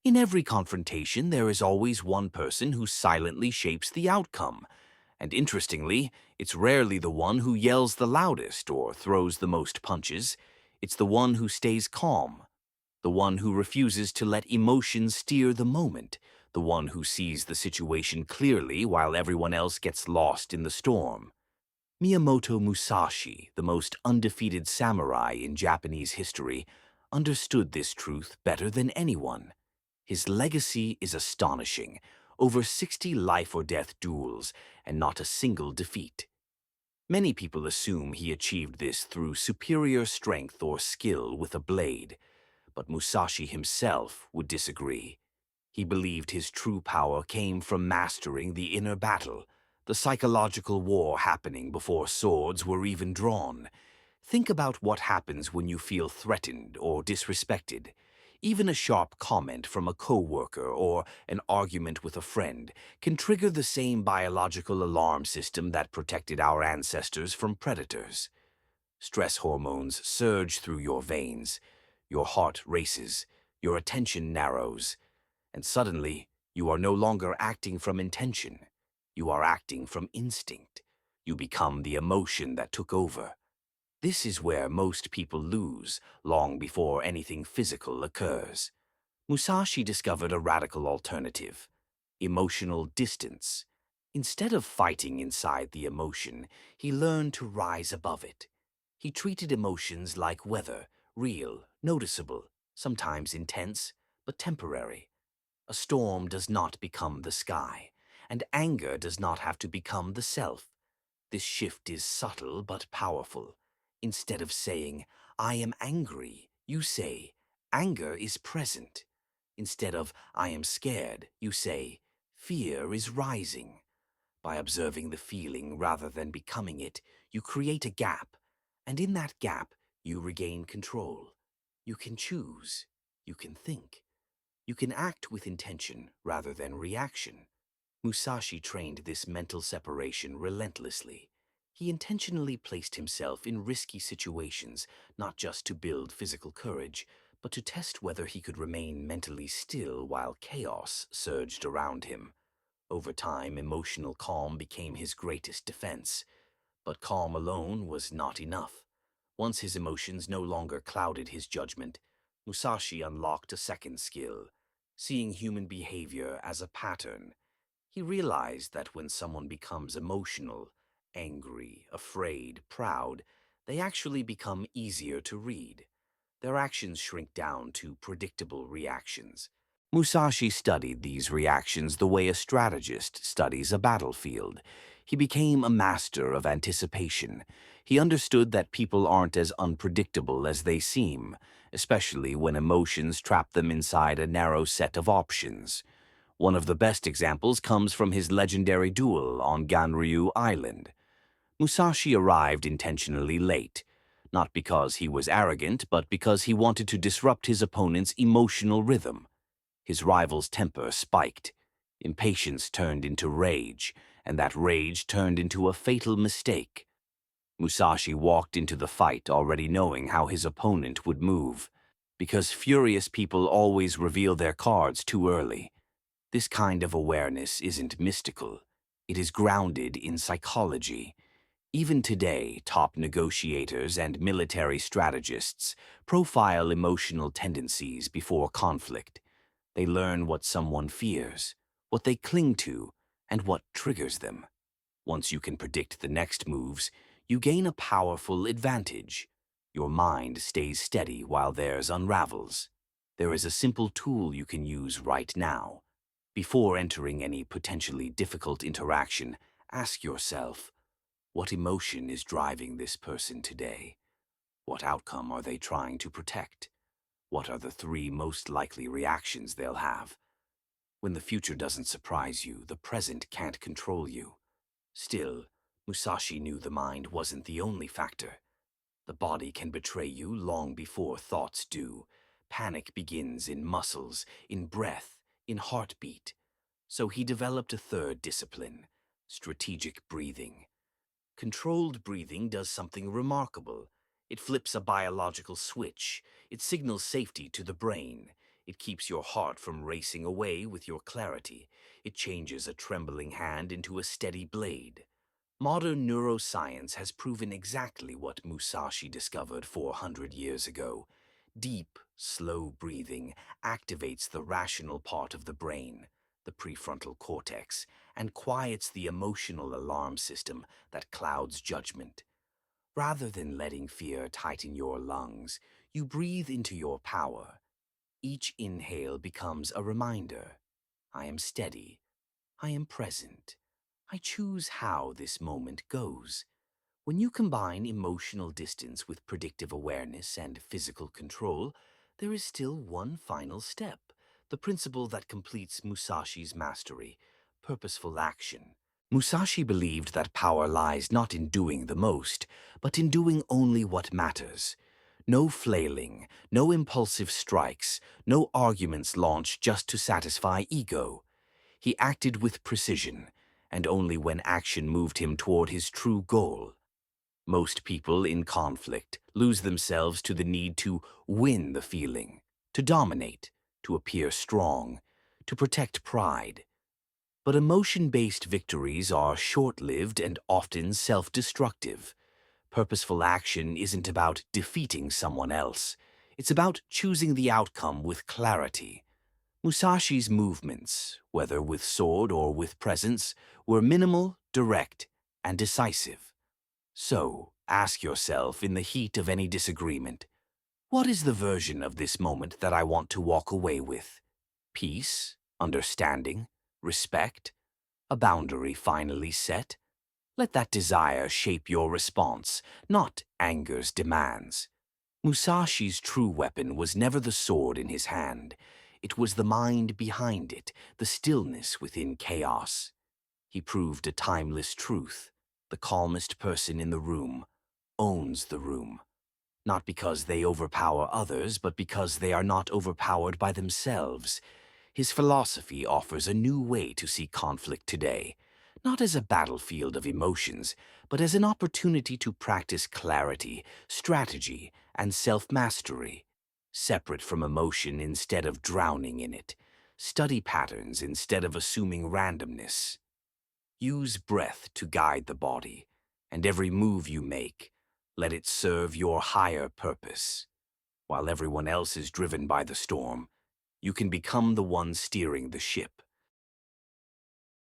In every confrontation, there is always one person who silently shapes the outcome. And interestingly, it's rarely the one who yells the loudest or throws the most punches. It's the one who stays calm, the one who refuses to let emotions steer the moment, the one who sees the situation clearly while everyone else gets lost in the storm. Miyamoto Musashi, the most undefeated samurai in Japanese history, understood this truth better than anyone. His legacy is astonishing: over 60 life-or-death duels and not a single defeat. Many people assume he achieved this through superior strength or skill with a blade, but Musashi himself would disagree. He believed his true power came from mastering the inner battle, the psychological war happening before swords were even drawn. Think about what happens when you feel threatened or disrespected. Even a sharp comment from a coworker or an argument with a friend can trigger the same biological alarm system that protected our ancestors from predators. Stress hormones surge through your veins, your heart races, your attention narrows, and suddenly you are no longer acting from intention. You are acting from instinct. You become the emotion that took over. This is where most people lose, long before anything physical occurs. Musashi discovered a radical alternative: emotional distance. Instead of fighting inside the emotion, he learned to rise above it. He treated emotions like weather: real, noticeable, sometimes intense, but temporary. A storm does not become the sky, and anger does not have to become the self. This shift is subtle but powerful. Instead of saying, "I am angry," you say, "Anger is present." Instead of, "I am scared," you say, "Fear is rising." By observing the feeling rather than becoming it, you create a gap, and in that gap, you regain control. You can choose. You can think. You can act with intention rather than reaction. Musashi trained this mental separation relentlessly. He intentionally placed himself in risky situations, not just to build physical courage, but to test whether he could remain mentally still while chaos surged around him. Over time, emotional calm became his greatest defense. But calm alone was not enough. Once his emotions no longer clouded his judgment, Musashi unlocked a second skill: seeing human behavior as a pattern. He realized that when someone becomes emotional, angry, afraid, proud, they actually become easier to read. Their actions shrink down to predictable reactions. Musashi studied these reactions the way a strategist studies a battlefield. He became a master of anticipation. He understood that people aren't as unpredictable as they seem, especially when emotions trap them inside a narrow set of options. One of the best examples comes from his legendary duel on Ganryu Island. Musashi arrived intentionally late, not because he was arrogant, but because he wanted to disrupt his opponent's emotional rhythm. His rival's temper spiked. Impatience turned into rage, and that rage turned into a fatal mistake. Musashi walked into the fight already knowing how his opponent would move, because furious people always reveal their cards too early. This kind of awareness isn't mystical. It is grounded in psychology. Even today, top negotiators and military strategists profile emotional tendencies before conflict. They learn what someone fears, what they cling to, and what triggers them. Once you can predict the next moves, you gain a powerful advantage. Your mind stays steady while theirs unravels. There is a simple tool you can use right now. Before entering any potentially difficult interaction, ask yourself, what emotion is driving this person today? What outcome are they trying to protect? What are the three most likely reactions they'll have? When the future doesn't surprise you, the present can't control you. Still, Musashi knew the mind wasn't the only factor. The body can betray you long before thoughts do. Panic begins in muscles, in breath, in heartbeat. So he developed a third discipline: strategic breathing. Controlled breathing does something remarkable. It flips a biological switch. It signals safety to the brain. It keeps your heart from racing away with your clarity. It changes a trembling hand into a steady blade. Modern neuroscience has proven exactly what Musashi discovered 400 years ago. Deep, slow breathing activates the rational part of the brain, the prefrontal cortex, and quiets the emotional alarm system that clouds judgment. Rather than letting fear tighten your lungs, you breathe into your power. Each inhale becomes a reminder. I am steady. I am present. I choose how this moment goes. When you combine emotional distance with predictive awareness and physical control, there is still one final step, the principle that completes Musashi's mastery, purposeful action. Musashi believed that power lies not in doing the most, but in doing only what matters. No flailing, no impulsive strikes, no arguments launched just to satisfy ego. He acted with precision, and only when action moved him toward his true goal. Most people in conflict lose themselves to the need to win the feeling, to dominate, to appear strong, to protect pride. But emotion-based victories are short-lived and often self-destructive. Purposeful action isn't about defeating someone else. It's about choosing the outcome with clarity. Musashi's movements, whether with sword or with presence, were minimal, direct, and decisive. So, ask yourself in the heat of any disagreement, what is the version of this moment that I want to walk away with? Peace, understanding, respect, a boundary finally set? Let that desire shape your response, not anger's demands. Musashi's true weapon was never the sword in his hand. It was the mind behind it, the stillness within chaos. He proved a timeless truth. The calmest person in the room owns the room. Not because they overpower others, but because they are not overpowered by themselves. His philosophy offers a new way to see conflict today, not as a battlefield of emotions, but as an opportunity to practice clarity, strategy, and self-mastery. Separate from emotion instead of drowning in it. Study patterns instead of assuming randomness. Use breath to guide the body, and every move you make, let it serve your higher purpose. While everyone else is driven by the storm, you can become the one steering the ship.